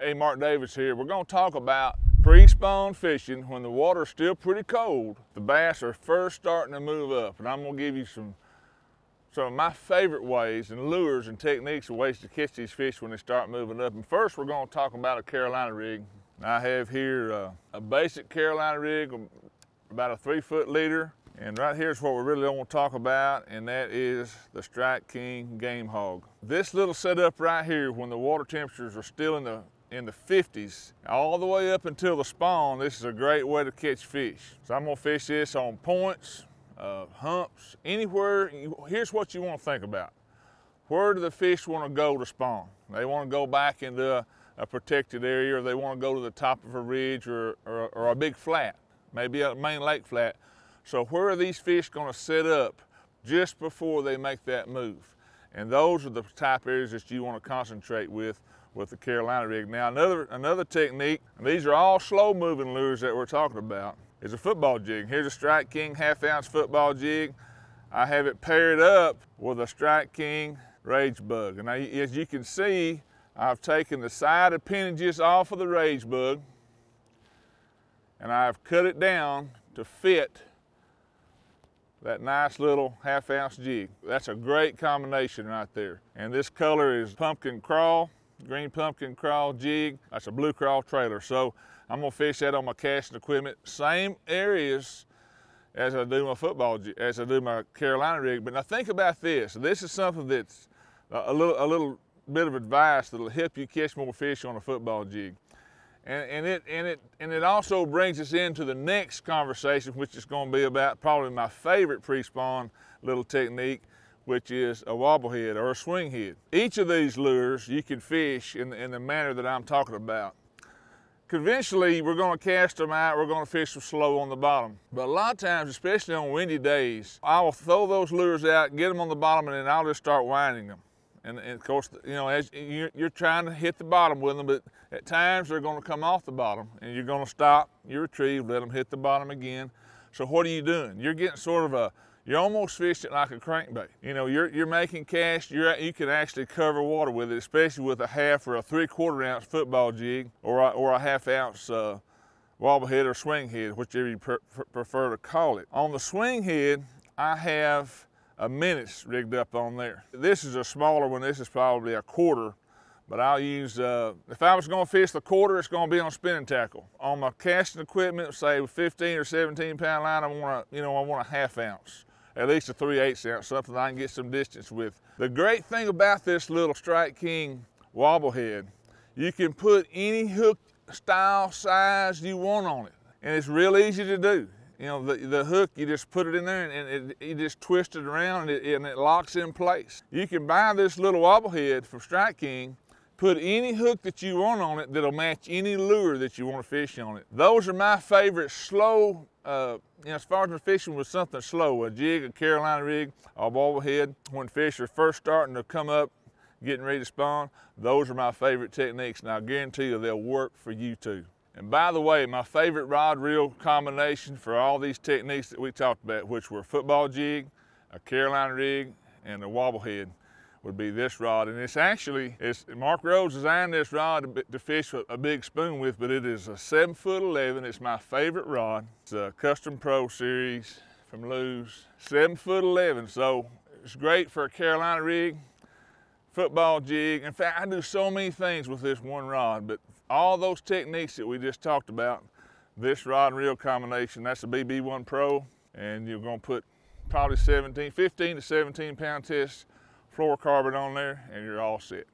Hey, Mark Davis here. We're going to talk about pre-spawn fishing when the water's still pretty cold. The bass are first starting to move up, and I'm going to give you some of my favorite ways and lures and techniques and ways to catch these fish when they start moving up. And first, we're going to talk about a Carolina rig. I have here a basic Carolina rig, about a 3-foot leader. And right here's what we really want to talk about, and that is the Strike King Game Hog. This little setup right here, when the water temperatures are still in the 50s, all the way up until the spawn, this is a great way to catch fish. So I'm gonna fish this on points, humps, anywhere. Here's what you want to think about. Where do the fish want to go to spawn? They want to go back into a protected area, or they want to go to the top of a ridge or a big flat, maybe a main lake flat. So where are these fish going to set up just before they make that move? And those are the type areas that you want to concentrate with the Carolina rig. Now another technique, and these are all slow moving lures that we're talking about, is a football jig. Here's a Strike King 1/2 ounce football jig. I have it paired up with a Strike King Rage Bug. And now, as you can see, I've taken the side appendages off of the Rage Bug and I've cut it down to fit that nice little 1/2 ounce jig. That's a great combination right there. And this color is pumpkin craw, green pumpkin craw jig. That's a blue craw trailer. So I'm gonna fish that on my casting equipment, same areas as I do my football jig, as I do my Carolina rig. But now think about this. This is something that's a little bit of advice that'll help you catch more fish on a football jig. And it also brings us into the next conversation, which is going to be about probably my favorite pre-spawn little technique, which is a wobble head or a swing head. Each of these lures you can fish in the manner that I'm talking about. Conventionally, we're going to cast them out, we're going to fish them slow on the bottom. But a lot of times, especially on windy days, I will throw those lures out, get them on the bottom, and then I'll just start winding them. And of course, you know, as you're trying to hit the bottom with them, but at times they're going to come off the bottom, and you're going to stop, you retrieve, let them hit the bottom again. So what are you doing? You're getting sort of you're almost fishing like a crankbait. You know, you're making cast. You can actually cover water with it, especially with a 1/2 or a 3/4 ounce football jig, or a 1/2 ounce wobble head or swing head, whichever you prefer to call it. On the swing head, I have a Menace rigged up on there. This is a smaller one. This is probably a 1/4, but I'll use, if I was gonna fish the 1/4, it's gonna be on spinning tackle. On my casting equipment, say with 15 or 17 pound line, I want a 1/2 ounce, at least a 3/8 ounce, something I can get some distance with. The great thing about this little Strike King wobble head, you can put any hook style size you want on it, and it's real easy to do. You know, the hook, you just put it in there and you just twist it around and it locks in place. You can buy this little wobble head from Strike King, put any hook that you want on it that'll match any lure that you want to fish on it. Those are my favorite slow, as far as fishing with something slow, a jig, a Carolina rig, a wobble head. When fish are first starting to come up, getting ready to spawn, those are my favorite techniques, and I guarantee you they'll work for you too. And by the way, my favorite rod-reel combination for all these techniques that we talked about, which were football jig, a Carolina rig, and a wobble head, would be this rod. And Mark Rose designed this rod to fish a big spoon with, but it is a 7'11". It's my favorite rod. It's a Custom Pro Series from Lew's, 7'11". So it's great for a Carolina rig, football jig. In fact, I do so many things with this one rod, but all those techniques that we just talked about, this rod and reel combination, that's a BB1 Pro, and you're gonna put probably 15 to 17 pound test fluorocarbon on there, and you're all set.